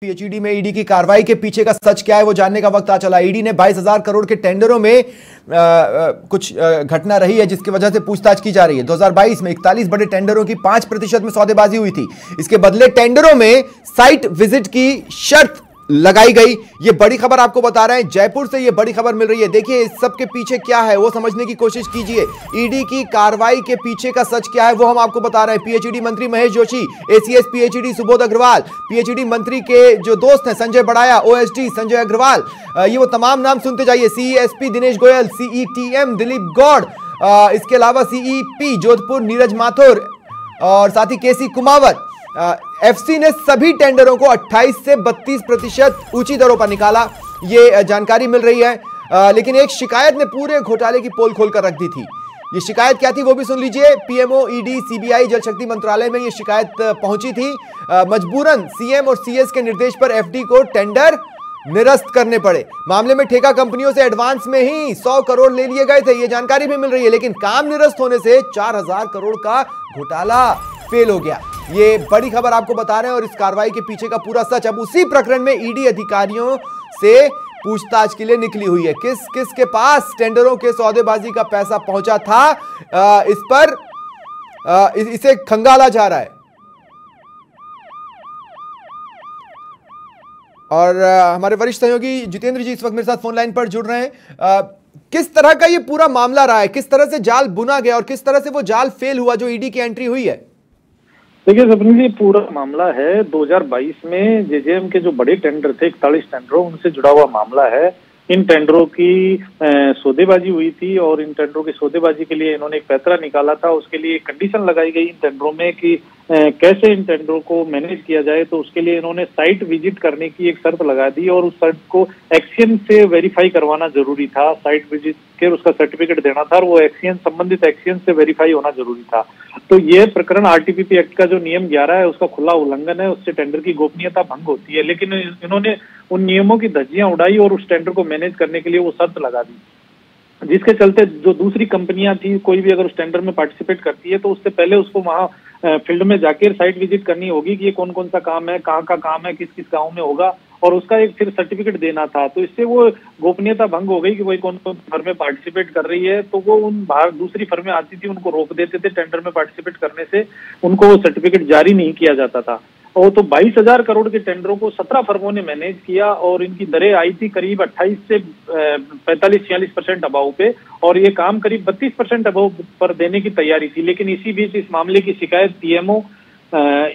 PHED में ED की कार्रवाई के पीछे का सच क्या है वो जानने का वक्त आ चला। ईडी ने 22,000 करोड़ के टेंडरों में कुछ घटना रही है जिसकी वजह से पूछताछ की जा रही है। 2022 में 41 बड़े टेंडरों की 5% में सौदेबाजी हुई थी। इसके बदले टेंडरों में साइट विजिट की शर्त लगाई गई। ये बड़ी खबर आपको बता रहे हैं, जयपुर से ये बड़ी खबर मिल रही है। देखिए इस सब के पीछे क्या है वो समझने की कोशिश कीजिए। ईडी की कार्रवाई के पीछे का सच क्या है वो हम आपको बता रहे हैं। पीएचईडी मंत्री Mahesh Joshi, ACS PHED Subodh Agarwal, PHED मंत्री के जो दोस्त हैं संजय बड़ाया, ओएसडी संजय अग्रवाल, ये वो तमाम नाम सुनते जाइए। सीईएसपी दिनेश गोयल, सीईटीएम दिलीप गौड़, इसके अलावा सीईपी जोधपुर नीरज माथुर और साथ ही केसी कुमावत। एफसी ने सभी टेंडरों को 28 से 32% ऊंची दरों पर निकाला, ये जानकारी मिल रही है। लेकिन एक शिकायत ने पूरे घोटाले की पोल खोलकर रख दी थी। ये शिकायत क्या थी वो भी सुन लीजिए। पीएमओ, ईडी, सीबीआई, जल शक्ति मंत्रालय में ये शिकायत पहुंची थी। मजबूरन सीएम और सीएस के निर्देश पर एफडी को टेंडर निरस्त करने पड़े। मामले में ठेका कंपनियों से एडवांस में ही 100 करोड़ ले लिए गए थे, ये जानकारी भी मिल रही है। लेकिन काम निरस्त होने से 4000 करोड़ का घोटाला फेल हो गया। ये बड़ी खबर आपको बता रहे हैं और इस कार्रवाई के पीछे का पूरा सच अब उसी प्रकरण में ईडी अधिकारियों से पूछताछ के लिए निकली हुई है। किस के पास टेंडरों के सौदेबाजी का पैसा पहुंचा था, इस पर इसे खंगाला जा रहा है। और हमारे वरिष्ठ सहयोगी जितेंद्र जी इस वक्त मेरे साथ फोन लाइन पर जुड़ रहे हैं। किस तरह का ये पूरा मामला रहा है, किस तरह से जाल बुना गया और किस तरह से वो जाल फेल हुआ जो ईडी की एंट्री हुई है? देखिए सपनी जी, पूरा मामला है 2022 में जेजेएम के जो बड़े टेंडर थे 41 टेंडरों, उनसे जुड़ा हुआ मामला है। इन टेंडरों की सौदेबाजी हुई थी और इन टेंडरों की सौदेबाजी के लिए इन्होंने एक पैतरा निकाला था। उसके लिए कंडीशन लगाई गई इन टेंडरों में कि कैसे इन टेंडरों को मैनेज किया जाए। तो उसके लिए इन्होंने साइट विजिट करने की एक शर्त लगा दी और उस शर्त को एक्सियन से वेरीफाई करवाना जरूरी था। साइट विजिट के उसका सर्टिफिकेट देना था और वो एक्सियन, संबंधित एक्सियन से वेरीफाई होना जरूरी था। तो ये प्रकरण आरटीपीपी एक्ट का जो नियम 11 है उसका खुला उल्लंघन है, उससे टेंडर की गोपनीयता भंग होती है। लेकिन इन्होंने उन नियमों की धज्जियां उड़ाई और उस टेंडर को मैनेज करने के लिए वो शर्त लगा दी, जिसके चलते जो दूसरी कंपनियां थी, कोई भी अगर उस टेंडर में पार्टिसिपेट करती है तो उससे पहले उसको वहां फील्ड में जाकर साइट विजिट करनी होगी कि ये कौन कौन सा काम है, कहाँ का काम है, किस किस गाँव में होगा और उसका एक फिर सर्टिफिकेट देना था। तो इससे वो गोपनीयता भंग हो गई कि वही कौन कौन फर्में पार्टिसिपेट कर रही है। तो वो उन बाहर दूसरी फर्में आती थी, उनको रोक देते थे टेंडर में पार्टिसिपेट करने से, उनको वो सर्टिफिकेट जारी नहीं किया जाता था। और तो 22,000 करोड़ के टेंडरों को 17 फर्मों ने मैनेज किया और इनकी दरें आई थी करीब 28 से 45-46% अभाव पे और ये काम करीब 32% अभाव पर देने की तैयारी थी। लेकिन इसी बीच इस मामले की शिकायत पीएमओ,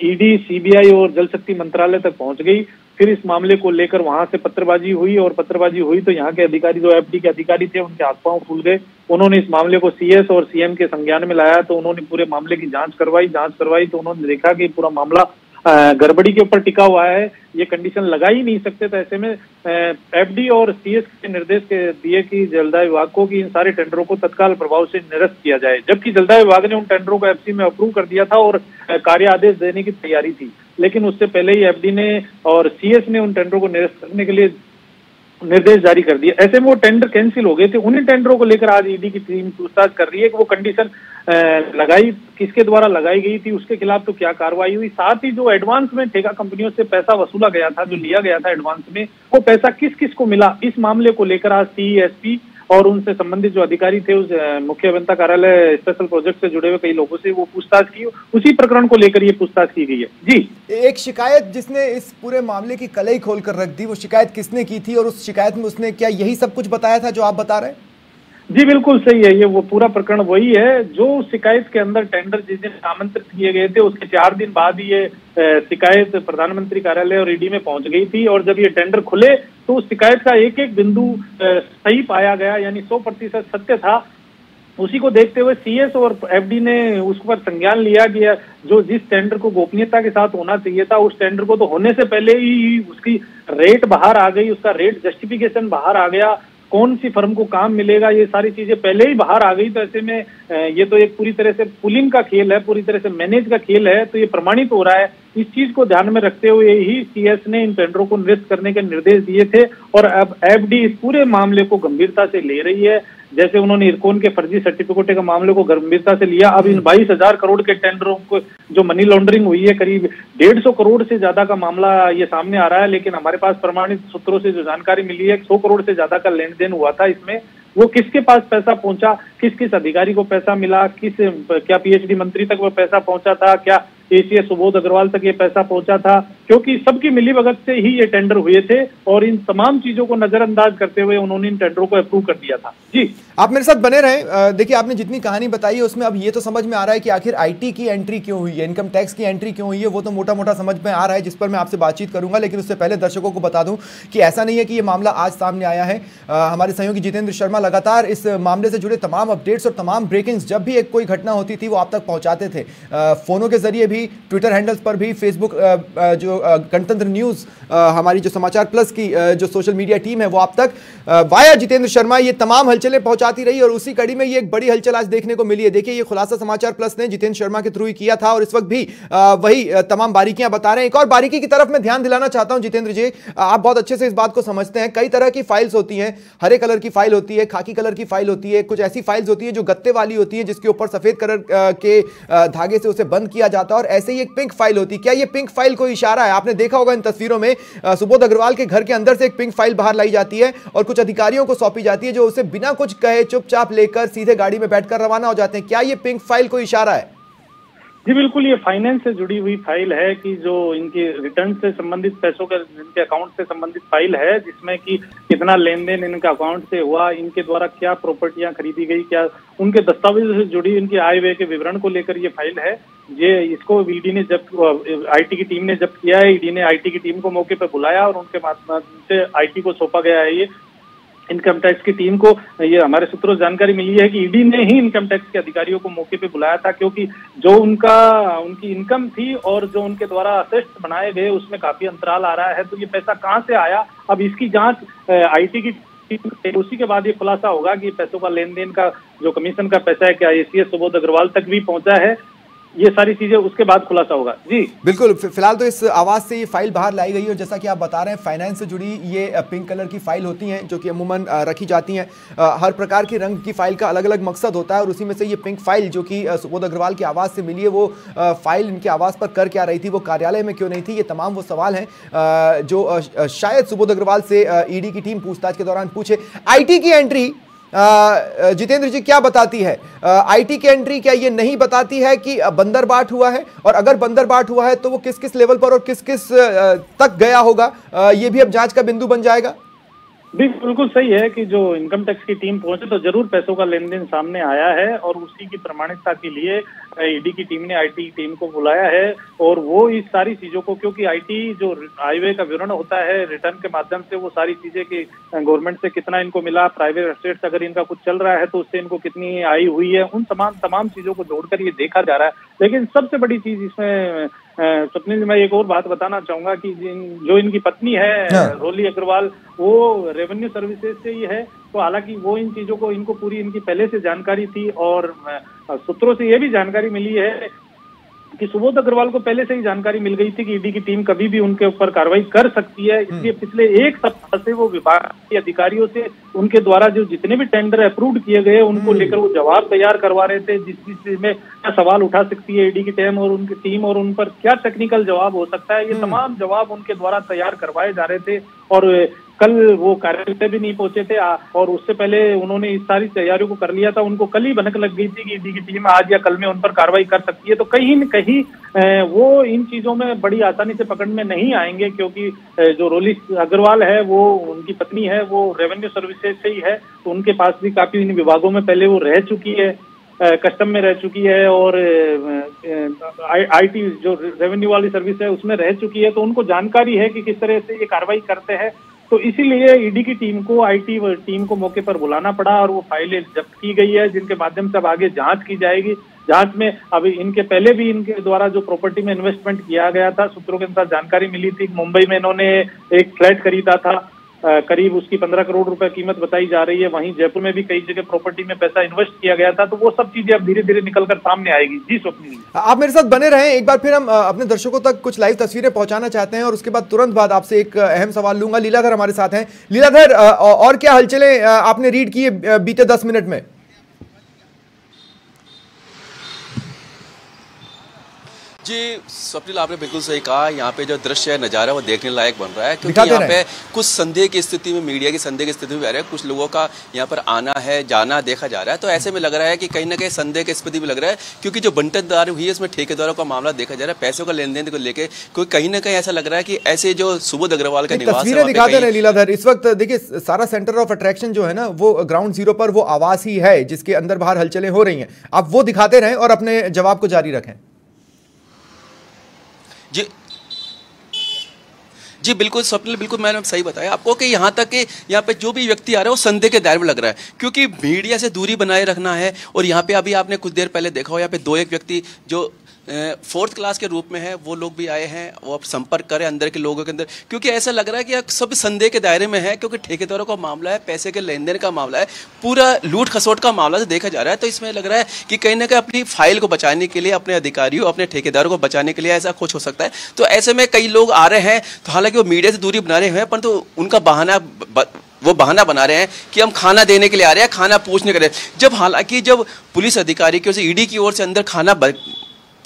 ईडी, सीबीआई और जल शक्ति मंत्रालय तक पहुंच गई। फिर इस मामले को लेकर वहां से पत्रबाजी हुई और पत्रबाजी हुई तो यहाँ के अधिकारी, जो एफडी के अधिकारी थे, उनके हाथ पांव फूल गए। उन्होंने इस मामले को सीएस और सीएम के संज्ञान में लाया तो उन्होंने पूरे मामले की जांच करवाई तो उन्होंने देखा कि पूरा मामला गड़बड़ी के ऊपर टिका हुआ है, ये कंडीशन लगा ही नहीं सकते। तो ऐसे में एफडी और सीएस के निर्देश के दिए कि जलदाय विभाग को कि इन सारे टेंडरों को तत्काल प्रभाव से निरस्त किया जाए, जबकि जलदाय विभाग ने उन टेंडरों को एफसी में अप्रूव कर दिया था और कार्य आदेश देने की तैयारी थी। लेकिन उससे पहले ही एफडी ने और सीएस ने उन टेंडरों को निरस्त करने के लिए निर्देश जारी कर दिए। ऐसे में वो टेंडर कैंसिल हो गए थे। उन्हीं टेंडरों को लेकर आज ईडी की टीम पूछताछ कर रही है कि वो कंडीशन लगाई किसके द्वारा लगाई गई थी, उसके खिलाफ तो क्या कार्रवाई हुई। साथ ही जो एडवांस में ठेका कंपनियों से पैसा वसूला गया था, जो लिया गया था एडवांस में, वो पैसा किस किस को मिला, इस मामले को लेकर आज सीईएसपी और उनसे संबंधित जो अधिकारी थे, उस मुख्य अभियंता कार्यालय स्पेशल प्रोजेक्ट से जुड़े हुए कई लोगों से वो पूछताछ की। उसी प्रकरण को लेकर ये पूछताछ की गई है। जी, एक शिकायत जिसने इस पूरे मामले की कलई खोलकर रख दी, वो शिकायत किसने की थी और उस शिकायत में उसने क्या यही सब कुछ बताया था जो आप बता रहे हैं? जी बिल्कुल सही है, ये वो पूरा प्रकरण वही है जो शिकायत के अंदर टेंडर जिस दिन आमंत्रित किए गए थे उसके 4 दिन बाद ये शिकायत प्रधानमंत्री कार्यालय और ईडी में पहुंच गई थी। और जब ये टेंडर खुले तो उस शिकायत का एक एक बिंदु सही पाया गया, यानी 100% सत्य था। उसी को देखते हुए सीएस और एफडी ने उस पर संज्ञान लिया गया। जो जिस टेंडर को गोपनीयता के साथ होना चाहिए था, उस टेंडर को तो होने से पहले ही उसकी रेट बाहर आ गई, उसका रेट जस्टिफिकेशन बाहर आ गया, कौन सी फर्म को काम मिलेगा, ये सारी चीजें पहले ही बाहर आ गई। तो ऐसे में ये तो एक पूरी तरह से पुलिंग का खेल है, पूरी तरह से मैनेज का खेल है, तो ये प्रमाणित हो रहा है। इस चीज को ध्यान में रखते हुए ही सीएस ने इन टेंडरों को निरस्त करने के निर्देश दिए थे और अब एफडी इस पूरे मामले को गंभीरता से ले रही है। जैसे उन्होंने इरकोन के फर्जी सर्टिफिकेट के मामले को गंभीरता से लिया। अब इन 22,000 करोड़ के टेंडरों को जो मनी लॉन्ड्रिंग हुई है, करीब 150 करोड़ से ज्यादा का मामला ये सामने आ रहा है। लेकिन हमारे पास प्रमाणित सूत्रों से जो जानकारी मिली है, 100 करोड़ से ज्यादा का लेन देन हुआ था इसमें। वो किसके पास पैसा पहुंचा, किस किस अधिकारी को पैसा मिला, क्या पीएचडी मंत्री तक वो पैसा पहुंचा था, क्या एसीएस सुबोध अग्रवाल तक ये पैसा पहुंचा था, क्योंकि सबकी मिलीभगत से ही ये टेंडर हुए थे और इन तमाम चीजों को नजरअंदाज करते हुए उन्होंने इन टेंडरों को अप्रूव कर दिया था। जी, आप मेरे साथ बने रहें। देखिए, आपने जितनी कहानी बताई है उसमें अब ये तो समझ में आ रहा है कि आखिर आईटी की एंट्री क्यों हुई है, इनकम टैक्स की एंट्री क्यों हुई है, वो तो मोटा मोटा समझ में आ रहा है, जिस पर मैं आपसे बातचीत करूंगा। लेकिन उससे पहले दर्शकों को बता दूं कि ऐसा नहीं है कि ये मामला आज सामने आया है। हमारे सहयोगी जितेंद्र शर्मा लगातार इस मामले से जुड़े तमाम अपडेट्स और तमाम ब्रेकिंग्स, जब भी एक कोई घटना होती थी वो आप तक पहुंचाते थे, फोनों के जरिए भी, ट्विटर हैंडल्स पर भी, फेसबुक जो गणतंत्र न्यूज हमारी जो समाचार प्लस की जो सोशल मीडिया टीम है वो आप तक वाया जितेंद्र शर्मा ये तमाम हलचलें पहुंचाती रही। और उसी कड़ी में ये एक बड़ी हलचल आज देखने को मिली है। देखिए, ये खुलासा समाचार प्लस ने जितेंद्र शर्मा के थ्रू ही किया था और इस वक्त भी वही तमाम बारीकियां बता रहे हैं। एक और बारीकी की तरफ मैं ध्यान दिलाना चाहता हूं जितेंद्र जी, आप बहुत अच्छे से इस बात को समझते हैं। कई तरह की फाइल्स होती हैं, हरे कलर की फाइल होती है, खाकी कलर की फाइल होती है, कुछ ऐसी फाइल्स होती है जो गत्ते वाली होती है जिसके ऊपर सफेद कलर के धागे से उसे बंद किया जाता है, और ऐसे ही एक पिंक फाइल होती है। क्या ये पिंक फाइल कोई इशारा है? आपने देखा होगा इन तस्वीरों में सुबोध अग्रवाल के घर के अंदर से एक पिंक फाइल बाहर लाई जाती है और कुछ अधिकारियों को सौंपी जाती है जो उसे बिना कुछ कहे चुपचाप लेकर सीधे गाड़ी में बैठकर रवाना हो जाते हैं। क्या ये पिंक फाइल कोई इशारा है? जी बिल्कुल, ये फाइनेंस से जुड़ी हुई फाइल है कि जो इनके रिटर्न से संबंधित पैसों के इनके अकाउंट से संबंधित फाइल है, जिसमें कि कितना लेन देन इनके अकाउंट से हुआ, इनके द्वारा क्या प्रॉपर्टियां खरीदी गई, क्या उनके दस्तावेजों से जुड़ी इनके आय व्यय के विवरण को लेकर ये फाइल है। ये इसको ईडी ने जब आईटी की टीम ने जब्त किया है, ईडी ने आईटी की टीम को मौके पर बुलाया और उनके माध्यम से आईटी को सौंपा गया है। ये इनकम टैक्स की टीम को, ये हमारे सूत्रों से जानकारी मिली है कि ईडी ने ही इनकम टैक्स के अधिकारियों को मौके पे बुलाया था, क्योंकि जो उनकी इनकम थी और जो उनके द्वारा असेट्स बनाए गए उसमें काफी अंतराल आ रहा है। तो ये पैसा कहां से आया, अब इसकी जांच आईटी की टीम, उसी के बाद ये खुलासा होगा कि पैसों का लेन देन का जो कमीशन का पैसा है क्या एसीएस सुबोध अग्रवाल तक भी पहुंचा है। ये सारी चीजें उसके बाद खुलासा होगा। जी बिल्कुल, फिलहाल तो इस आवाज से ये फाइल बाहर लाई गई है और जैसा कि आप बता रहे हैं फाइनेंस से जुड़ी ये पिंक कलर की फाइल होती हैं जो कि अमूमन रखी जाती हैं। हर प्रकार की रंग की फाइल का अलग अलग मकसद होता है और उसी में से ये पिंक फाइल जो कि सुबोध अग्रवाल की आवाज़ से मिली है, वो फाइल इनके आवाज़ पर कर क्या रही थी, वो कार्यालय में क्यों नहीं थी, ये तमाम वो सवाल हैं जो शायद सुबोध अग्रवाल से ईडी की टीम पूछताछ के दौरान पूछे। आईटी की एंट्री जितेंद्र जी क्या बताती है? आईटी की एंट्री क्या ये नहीं बताती है कि बंदरबाट हुआ है, और अगर बंदरबाट हुआ है तो वो किस किस लेवल पर और किस किस तक गया होगा, ये भी अब जांच का बिंदु बन जाएगा? बिल्कुल सही है कि जो इनकम टैक्स की टीम पहुंचे तो जरूर पैसों का लेन देन सामने आया है और उसी की प्रमाणिकता के लिए ईडी की टीम ने आईटी की टीम को बुलाया है। और वो इस सारी चीजों को, क्योंकि आईटी जो आय व्यय का विवरण होता है रिटर्न के माध्यम से, वो सारी चीजें कि गवर्नमेंट से कितना इनको मिला, प्राइवेट एसेट्स अगर इनका कुछ चल रहा है तो उससे इनको कितनी आय हुई है, उन तमाम चीजों को जोड़कर ये देखा जा रहा है। लेकिन सबसे बड़ी चीज इसमें स्वप्निल जी, मैं एक और बात बताना चाहूंगा कि जो इनकी पत्नी है रोली अग्रवाल, वो रेवेन्यू सर्विसेज से ही है। तो हालांकि वो इन चीजों को इनको पूरी इनकी पहले से जानकारी थी और सूत्रों से ये भी जानकारी मिली है कि सुबोध अग्रवाल को पहले से ही जानकारी मिल गई थी कि ईडी की टीम कभी भी उनके ऊपर कार्रवाई कर सकती है। इसलिए पिछले एक सप्ताह से वो विभाग के अधिकारियों से उनके द्वारा जो जितने भी टेंडर अप्रूव किए गए उनको लेकर वो जवाब तैयार करवा रहे थे, जिस चीज में क्या सवाल उठा सकती है ईडी की टीम और उन पर क्या टेक्निकल जवाब हो सकता है, ये तमाम जवाब उनके द्वारा तैयार करवाए जा रहे थे। और कल वो कार्यालय पे भी नहीं पहुंचे थे और उससे पहले उन्होंने इस सारी तैयारियों को कर लिया था। उनको कल ही भनक लग गई थी कि ईडी की टीम आज या कल में उन पर कार्रवाई कर सकती है। तो कहीं न कहीं वो इन चीजों में बड़ी आसानी से पकड़ में नहीं आएंगे, क्योंकि जो रोली अग्रवाल है वो उनकी पत्नी है, वो रेवेन्यू सर्विसेज से ही है, तो उनके पास भी काफी इन विभागों में पहले वो रह चुकी है, कस्टम में रह चुकी है और आईटी जो रेवेन्यू वाली सर्विस है उसमें रह चुकी है। तो उनको जानकारी है कि किस तरह से ये कार्रवाई करते हैं। तो इसीलिए ईडी की टीम को आईटी टीम को मौके पर बुलाना पड़ा और वो फाइलें जब्त की गई है, जिनके माध्यम से अब आगे जांच की जाएगी। जांच में अभी इनके पहले भी इनके द्वारा जो प्रॉपर्टी में इन्वेस्टमेंट किया गया था, सूत्रों के अनुसार जानकारी मिली थी मुंबई में इन्होंने एक फ्लैट खरीदा था करीब उसकी 15 करोड़ रुपए कीमत बताई जा रही है। वहीं जयपुर में भी कई जगह प्रॉपर्टी में पैसा इन्वेस्ट किया गया था, तो वो सब चीजें अब धीरे धीरे निकलकर सामने आएगी। जी स्वप्निल, आप मेरे साथ बने रहें। एक बार फिर हम अपने दर्शकों तक कुछ लाइव तस्वीरें पहुंचाना चाहते हैं और उसके बाद तुरंत बाद आपसे एक अहम सवाल लूंगा। लीलाधर हमारे साथ हैं। लीलाधर, और क्या हलचलें आपने रीड की बीते 10 मिनट में? जी स्वप्निल, आपने बिल्कुल सही कहा। यहाँ पे जो दृश्य है, नज़ारा, वो देखने लायक बन रहा है, क्योंकि यहाँ पे कुछ संदेह की स्थिति में, मीडिया की संदेह की स्थिति में रह रहे हैं। कुछ लोगों का यहाँ पर आना है, जाना देखा जा रहा है, तो ऐसे में लग रहा है कि कहीं ना कहीं संदेह की स्थिति में लग रहा है, क्योंकि जो बंटनदारी हुई है इसमें ठेकेदारों का मामला देखा जा रहा है, पैसों का लेन देन को लेकर। क्योंकि कहीं ना कहीं ऐसा लग रहा है कि ऐसे जो सुबोध अग्रवाल का निवास तस्वीरें दिखाते हैं लीलाधर। इस वक्त देखिए, सारा सेंटर ऑफ अट्रैक्शन जो है ना, वो ग्राउंड जीरो पर वो आवास ही है जिसके अंदर बाहर हलचलें हो रही हैं। आप वो दिखाते रहें और अपने जवाब को जारी रखें। जी जी बिल्कुल स्वप्निल, बिल्कुल मैंने सही बताया आपको कि यहाँ तक कि यहाँ पे जो भी व्यक्ति आ रहा है वो संदेह के दायरे में लग रहा है, क्योंकि मीडिया से दूरी बनाए रखना है। और यहाँ पे अभी आपने कुछ देर पहले देखा हो, यहाँ पे दो एक व्यक्ति जो 4th क्लास के रूप में है, वो लोग भी आए हैं, वो अब संपर्क करें अंदर के लोगों के अंदर, क्योंकि ऐसा लग रहा है कि सब संदेह के दायरे में है, क्योंकि ठेकेदारों का मामला है, पैसे के लेन देन का मामला है, पूरा लूट खसोट का मामला से देखा जा रहा है। तो इसमें लग रहा है कि कहीं ना कहीं अपनी फाइल को बचाने के लिए, अपने अधिकारियों, अपने ठेकेदारों को बचाने के लिए ऐसा कुछ हो सकता है। तो ऐसे में कई लोग आ रहे हैं, तो हालांकि वो मीडिया से दूरी बना रहे हैं, परंतु उनका बहाना बना रहे हैं कि हम खाना देने के लिए आ रहे हैं, खाना पूछने के लिए। जब हालांकि जब पुलिस अधिकारी की ओर से, ईडी की ओर से अंदर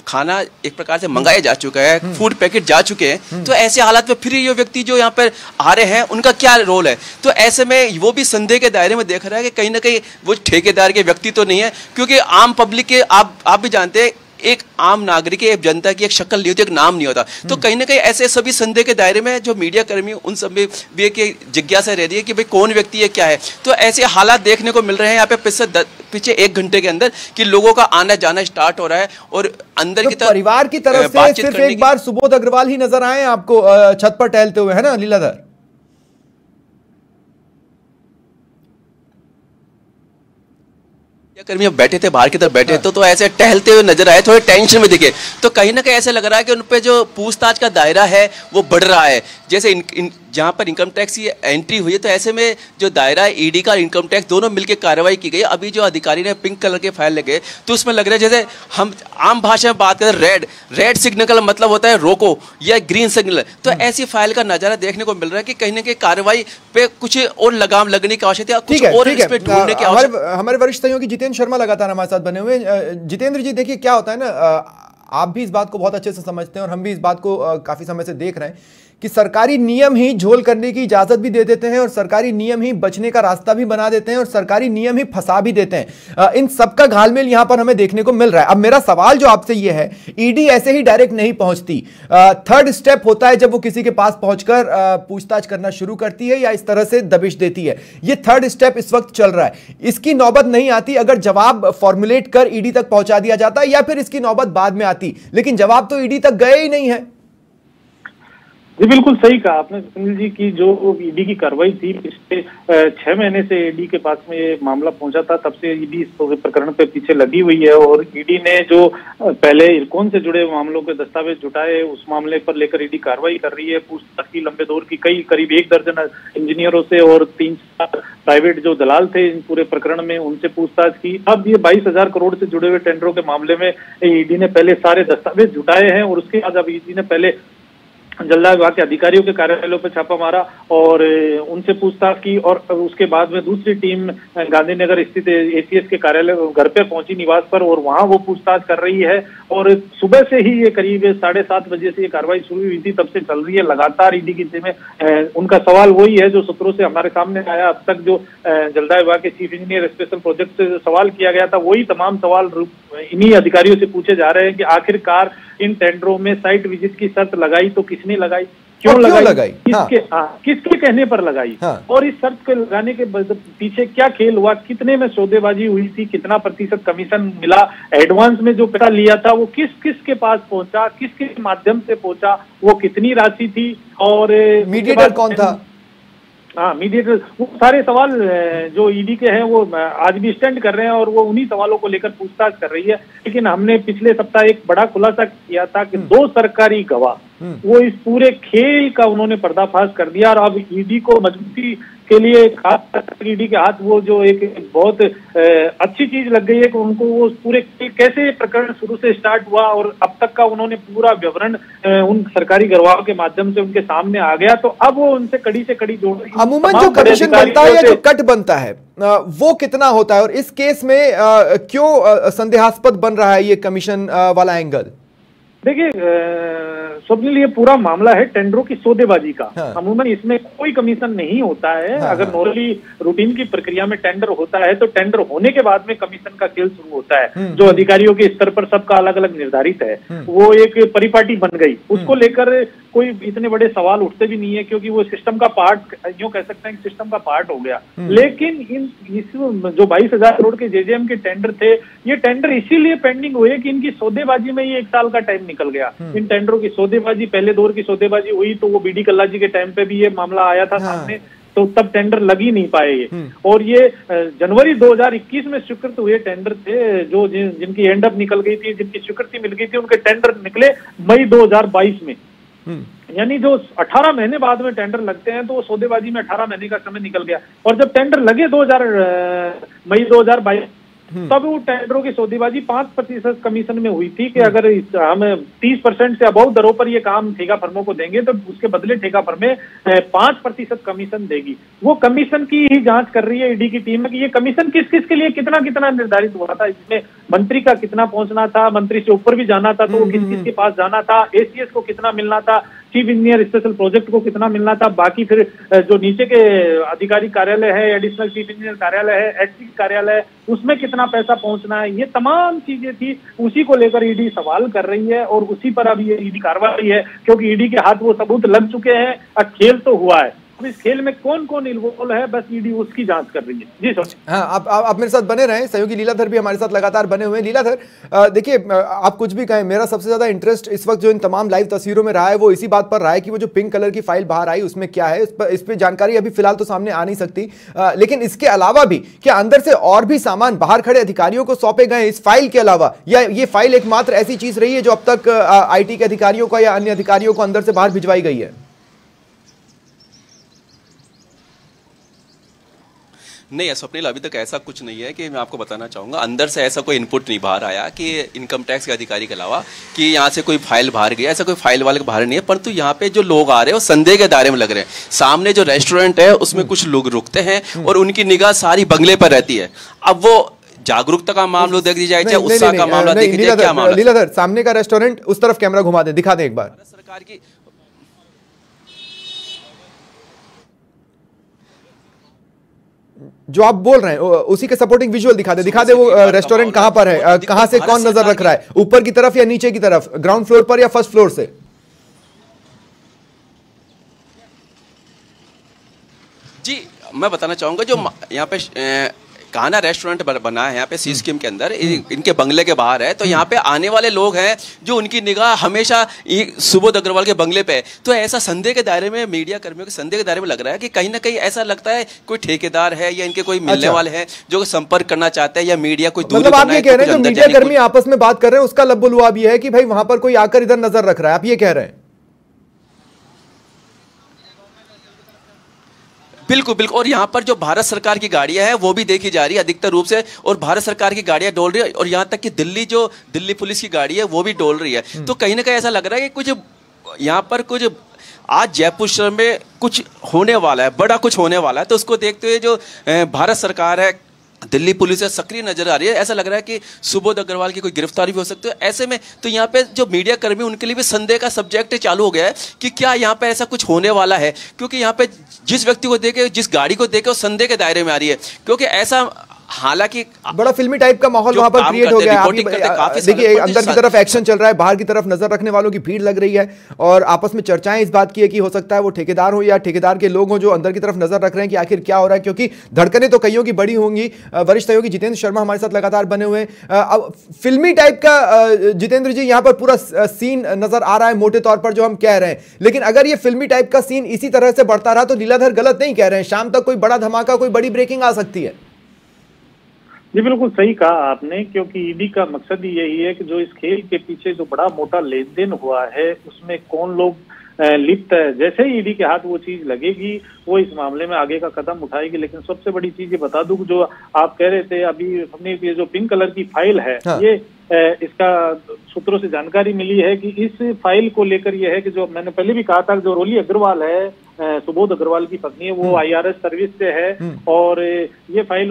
खाना एक प्रकार से मंगाया जा चुका है, फूड पैकेट जा चुके हैं, तो ऐसे हालात में फिर ये व्यक्ति जो यहाँ पर आ रहे हैं, उनका क्या रोल है? तो ऐसे में वो भी संदेह के दायरे में देख रहा है कि कहीं ना कहीं वो ठेकेदार के व्यक्ति तो नहीं है, क्योंकि आम पब्लिक के आप भी जानते हैं, एक आम नागरिक, एक जनता की एक शक्ल नहीं होती, एक नाम नहीं होता। तो कहीं ना कहीं ऐसे सभी संदेह के दायरे में जो मीडिया कर्मी, उन सब में भी एक जिज्ञासा रहती है कि भाई कौन व्यक्ति है, क्या है। तो ऐसे हालात देखने को मिल रहे हैं यहाँ पे पीछे 1 घंटे के अंदर कि लोगों का आना जाना स्टार्ट हो रहा है। और अंदर तो की तरफ परिवार की तरफ से सिर्फ एक बार सुबोध अग्रवाल ही नजर आए आपको छत पर टहलते हुए, है ना लीलाधर? कर्मी अब बैठे थे, बाहर की तरफ बैठे तो ऐसे टहलते हुए नजर आए, थोड़े टेंशन में दिखे। तो कहीं ना कहीं ऐसे लग रहा है कि उन पे जो पूछताछ का दायरा है वो बढ़ रहा है। जैसे जहाँ पर इनकम टैक्स की एंट्री हुई है, तो ऐसे में जो दायरा है ईडी का, इनकम टैक्स, दोनों मिलकर कार्रवाई की गई। अभी जो अधिकारी ने पिंक कलर के फाइल लगे, तो उसमें लग रहा है जैसे हम आम भाषा में बात करें, रेड सिग्नल का मतलब होता है रोको, या ग्रीन सिग्नल। तो ऐसी फाइल का नजारा देखने को मिल रहा है कि कहीं ना कहीं कार्रवाई पे कुछ और लगाम लगने की आवश्यकता है, कुछ और इस पे ढूंढने की आवश्यकता। हमारे वरिष्ठ सहयोगी जितेंद्र शर्मा लगातार हमारे साथ बने हुए। जितेंद्र जी, देखिए क्या होता है ना, आप भी इस बात को बहुत अच्छे से समझते हैं और हम भी इस बात को काफी समय से देख रहे हैं कि सरकारी नियम ही झोल करने की इजाजत भी दे देते हैं और सरकारी नियम ही बचने का रास्ता भी बना देते हैं और सरकारी नियम ही फंसा भी देते हैं। इन सबका घालमेल यहां पर हमें देखने को मिल रहा है। अब मेरा सवाल जो आपसे यह है, ईडी ऐसे ही डायरेक्ट नहीं पहुंचती, 3rd स्टेप होता है जब वो किसी के पास पहुंचकर पूछताछ करना शुरू करती है या इस तरह से दबिश देती है। ये 3rd स्टेप इस वक्त चल रहा है। इसकी नौबत नहीं आती अगर जवाब फॉर्मुलेट कर ईडी तक पहुंचा दिया जाता है, या फिर इसकी नौबत बाद में आती, लेकिन जवाब तो ईडी तक गए ही नहीं है। जी बिल्कुल सही कहा आपने सुनील जी की जो ईडी की कार्रवाई थी, पिछले 6 महीने से ईडी के पास में ये मामला पहुंचा था, तब से ईडी इस प्रकरण पे पीछे लगी हुई है। और ईडी ने जो पहले इरकॉन से जुड़े मामलों के दस्तावेज जुटाए, उस मामले पर लेकर ईडी कार्रवाई कर रही है। पूछताछ की लंबे दौर की करीब 1 दर्जन इंजीनियरों से और 3-4 प्राइवेट जो दलाल थे इन पूरे प्रकरण में, उनसे पूछताछ की। अब ये 22,000 करोड़ से जुड़े हुए टेंडरों के मामले में ईडी ने पहले सारे दस्तावेज जुटाए हैं और उसके बाद अब ईडी ने पहले जलदाय विभाग के अधिकारियों के कार्यालयों पर छापा मारा और उनसे पूछताछ की। और उसके बाद में दूसरी टीम गांधीनगर स्थित एसीएस के कार्यालय घर पे पहुंची, निवास पर, और वहां वो पूछताछ कर रही है। और सुबह से ही ये करीब 7:30 बजे से ये कार्रवाई शुरू हुई थी, तब से चल रही है लगातार ईडी की टीमें। उनका सवाल वही है जो सूत्रों से हमारे सामने आया। अब तक जो जलदाय विभाग के चीफ इंजीनियर स्पेशल प्रोजेक्ट से सवाल किया गया था, वही तमाम सवाल इन्हीं अधिकारियों से पूछे जा रहे हैं कि आखिरकार इन टेंडरों में साइट विजिट की शर्त लगाई तो किसने लगाई, क्यों लगाई? किसके कहने पर लगाई? और इस शर्त को लगाने के पीछे क्या खेल हुआ, कितने में सौदेबाजी हुई थी, कितना प्रतिशत कमीशन मिला, एडवांस में जो पैसा लिया था वो किस किस के पास पहुंचा, किसके माध्यम से पहुंचा, वो कितनी राशि थी, और मीडिएटर कौन था? हाँ, मीडिएटर वो सारे सवाल जो ईडी के हैं वो आज भी स्टैंड कर रहे हैं और वो उन्हीं सवालों को लेकर पूछताछ कर रही है। लेकिन हमने पिछले सप्ताह एक बड़ा खुलासा किया था कि 2 सरकारी गवाह वो इस पूरे खेल का उन्होंने पर्दाफाश कर दिया और अब ईडी को मजबूती के लिए खास ईडी के हाथ वो जो एक बहुत अच्छी चीज लग गई है कि उनको वो पूरे कैसे प्रकरण शुरू से स्टार्ट हुआ और अब तक का उन्होंने पूरा विवरण उन सरकारी गवाहों के माध्यम से उनके सामने आ गया। तो अब वो उनसे कड़ी से कड़ी जोड़ रही है। अमूमन जो कमीशन बनता है या जो कट बनता है वो कितना होता है और इस केस में क्यों संदेहास्पद बन रहा है ये कमीशन वाला एंगल? देखिए स्वप्निल, ये पूरा मामला है टेंडरों की सौदेबाजी का। हाँ। अमूमन इसमें कोई कमीशन नहीं होता है। हाँ, अगर नॉर्मली रूटीन की प्रक्रिया में टेंडर होता है तो टेंडर होने के बाद में कमीशन का खेल शुरू होता है जो अधिकारियों के स्तर पर सबका अलग अलग निर्धारित है। वो एक परिपाटी बन गई, उसको लेकर कोई इतने बड़े सवाल उठते भी नहीं है क्योंकि वो सिस्टम का पार्ट, यूं कह सकते हैं सिस्टम का पार्ट हो गया। लेकिन इस जो 22,000 करोड़ के जेजेएम के टेंडर थे, ये टेंडर इसीलिए पेंडिंग हुए कि इनकी सौदेबाजी में ये 1 साल का टाइम निकल गया। इन टेंडरों की सौदेबाजी, पहले दौर की सौदेबाजी हुई तो वो बीडी कल्ला जी के टाइम पे भी ये मामला आया था सामने, तो तब टेंडर लग ही नहीं पाए ये। और ये जनवरी 2021 में स्वीकृत हुए टेंडर थे जो जिनकी एंड अप निकल गई थी, जिनकी स्वीकृति मिल गई थी, उनके टेंडर निकले मई 2022 में। यानी जो 18 महीने बाद में टेंडर लगते हैं तो वो सौदेबाजी में 18 महीने का समय निकल गया। और जब टेंडर लगे मई 2022 तब वो टेंडरों की सौदेबाजी 5% कमीशन में हुई थी कि अगर हम 30% से अबव दरों पर ये काम ठेका फर्मों को देंगे तो उसके बदले ठेका फर्में 5% कमीशन देगी। वो कमीशन की ही जांच कर रही है ईडी की टीम में कि ये कमीशन किस किस के लिए कितना कितना निर्धारित हुआ था, इसमें मंत्री का कितना पहुंचना था, मंत्री से ऊपर भी जाना था तो वो किस किस के पास जाना था, एसीएस को कितना मिलना था, चीफ इंजीनियर स्पेशल प्रोजेक्ट को कितना मिलना था, बाकी फिर जो नीचे के अधिकारी कार्यालय है, एडिशनल चीफ इंजीनियर कार्यालय है, एचपी कार्यालय है, उसमें कितना पैसा पहुंचना है, ये तमाम चीजें थी। उसी को लेकर ईडी सवाल कर रही है और उसी पर अब ये ईडी कार्रवाई है क्योंकि ईडी के हाथ वो सबूत लग चुके हैं। अब खेल तो हुआ है, अब इस खेल में कौन कौन इन्वॉल्व है बस ईडी उसकी जांच कर रही है। जी सर। हाँ, आप मेरे साथ बने रहें, सहयोगी लीलाधर भी हमारे साथ लगातार बने हुए हैं। लीलाधर, देखिए आप कुछ भी कहें, मेरा सबसे ज्यादा इंटरेस्ट इस वक्त जो इन तमाम लाइव तस्वीरों में रहा है वो इसी बात पर रहा है कि वो जो पिंक कलर की फाइल बाहर आई उसमें क्या है। इस पर जानकारी अभी फिलहाल तो सामने आ नहीं सकती, लेकिन इसके अलावा भी क्या अंदर से और भी सामान बाहर खड़े अधिकारियों को सौंपे गए इस फाइल के अलावा, या ये फाइल एकमात्र ऐसी चीज रही है जो अब तक IT के अधिकारियों को या अन्य अधिकारियों को अंदर से बाहर भिजवाई गई है? नहीं स्वप्निल, अभी तक ऐसा कुछ नहीं है कि मैं आपको बताना चाहूँगा। अंदर से ऐसा कोई इनपुट नहीं बाहर आया कि इनकम टैक्स के अधिकारी के अलावा कि यहाँ से कोई फाइल बाहर गया, ऐसा कोई फाइल वाले बाहर नहीं है। परंतु यहाँ पे जो लोग आ रहे हैं वो संदेह के दायरे में लग रहे हैं। सामने जो रेस्टोरेंट है उसमें कुछ लोग रुकते हैं और उनकी निगाह सारी बंगले पर रहती है। अब वो जागरूकता का मामला देख लीजिए चाहे उत्साह का मामला देख लीजिए, क्या मामला? लीलाधर, सामने का रेस्टोरेंट उस तरफ कैमरा घुमा दे, दिखा दे एक बार। सरकार की जो आप बोल रहे हैं उसी के सपोर्टिंग विजुअल दिखा दे वो रेस्टोरेंट कहां पर है, कहां से कौन नजर रख रहा है, ऊपर की तरफ या नीचे की तरफ, ग्राउंड फ्लोर पर या फर्स्ट फ्लोर से? जी मैं बताना चाहूंगा, जो यहाँ पे कान्हा रेस्टोरेंट बना है यहाँ पे सी स्कीम के अंदर, इनके बंगले के बाहर है। तो यहाँ पे आने वाले लोग हैं जो उनकी निगाह हमेशा सुबोध अग्रवाल के बंगले पे है। तो ऐसा संदेह के दायरे में, मीडिया कर्मियों के संदेह के दायरे में लग रहा है कि कहीं ना कहीं ऐसा लगता है कोई ठेकेदार है या इनके कोई मिलने वाले हैं जो संपर्क करना चाहते हैं या मीडिया कोई दूरी मतलब आप ये कह रहे हैं जो मीडिया कर्मी आपस में बात कर रहे हैं उसका लब्बुलुआब ये है कि भाई वहां पर कोई आकर इधर नजर रख रहा है, आप ये कह रहे हैं? बिल्कुल बिल्कुल। और यहाँ पर जो भारत सरकार की गाड़ियां हैं वो भी देखी जा रही है अधिकतर रूप से, और भारत सरकार की गाड़ियां डोल रही है, और यहाँ तक कि दिल्ली पुलिस की गाड़ी है वो भी डोल रही है। तो कहीं ना कहीं ऐसा लग रहा है कि कुछ यहाँ पर कुछ आज जयपुर शहर में कुछ होने वाला है, बड़ा कुछ होने वाला है। तो उसको देखते हुए जो भारत सरकार है, दिल्ली पुलिस है, सक्रिय नजर आ रही है। ऐसा लग रहा है कि सुबोध अग्रवाल की कोई गिरफ्तारी भी हो सकती है ऐसे में। तो यहाँ पे जो मीडिया कर्मी उनके लिए भी संदेह का सब्जेक्ट चालू हो गया है कि क्या यहाँ पे ऐसा कुछ होने वाला है, क्योंकि यहाँ पे जिस व्यक्ति को देखे, जिस गाड़ी को देखे, वो संदेह के दायरे में आ रही है। क्योंकि ऐसा हालांकि बड़ा फिल्मी टाइप का माहौल वहां पर क्रिएट हो गया है। देखिए अंदर की तरफ एक्शन चल रहा है, बाहर की तरफ नजर रखने वालों की भीड़ लग रही है और आपस में चर्चाएं इस बात की है कि हो सकता है वो ठेकेदार हो या ठेकेदार के लोग हो जो अंदर की तरफ नजर रख रहे हैं कि आखिर क्या हो रहा है, क्योंकि धड़कनें तो कईयों की बड़ी होंगी। वरिष्ठ सहयोगी जितेंद्र शर्मा हमारे साथ लगातार बने हुए हैं। अब फिल्मी टाइप का जितेंद्र जी यहाँ पर पूरा सीन नजर आ रहा है मोटे तौर पर जो हम कह रहे हैं, लेकिन अगर ये फिल्मी टाइप का सीन इसी तरह से बढ़ता रहा तो लीलाधर गलत नहीं कह रहे हैं, शाम तक कोई बड़ा धमाका, कोई बड़ी ब्रेकिंग आ सकती है। जी बिल्कुल सही कहा आपने, क्योंकि ईडी का मकसद ही यही है कि जो इस खेल के पीछे जो बड़ा मोटा लेन देन हुआ है उसमें कौन लोग लिप्त है। जैसे ही ईडी के हाथ वो चीज लगेगी वो इस मामले में आगे का कदम उठाएगी। लेकिन सबसे बड़ी चीज ये बता दूं, जो आप कह रहे थे अभी, हमने ये जो पिंक कलर की फाइल है, हाँ। ये इसका सूत्रों से जानकारी मिली है कि इस फाइल को लेकर ये है कि जो मैंने पहले भी कहा था, जो रोली अग्रवाल है, सुबोध अग्रवाल की पत्नी है, वो आईआरएस सर्विस से है और ये फाइल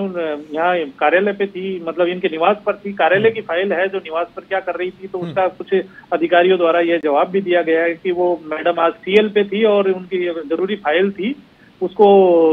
यहाँ कार्यालय पे थी, मतलब इनके निवास पर थी। कार्यालय की फाइल है जो निवास पर क्या कर रही थी, तो उसका कुछ अधिकारियों द्वारा यह जवाब भी दिया गया है कि वो मैडम आज सीएल पे थी और उनकी जरूरी फाइल थी, उसको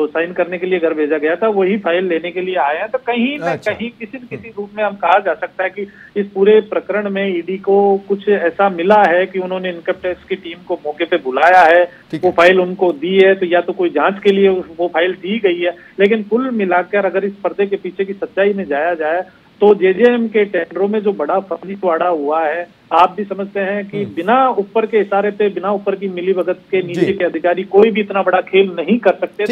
साइन करने के लिए घर भेजा गया था, वही फाइल लेने के लिए आए हैं। तो कहीं न कहीं किसी न किसी रूप में हम कहा जा सकता है कि इस पूरे प्रकरण में ईडी को कुछ ऐसा मिला है कि उन्होंने इनकम टैक्स की टीम को मौके पे बुलाया है, वो फाइल उनको दी है, तो या तो कोई जांच के लिए वो फाइल दी गई है। लेकिन कुल मिलाकर अगर इस पर्दे के पीछे की सच्चाई में जाया जाए तो जेजेएम के टेंडरों में जो बड़ा फर्जीवाड़ा हुआ है, आप भी समझते हैं कि बिना ऊपर के इशारे पे, बिना ऊपर की मिलीभगत के नीचे के अधिकारी कोई भी इतना बड़ा खेल नहीं कर सकते।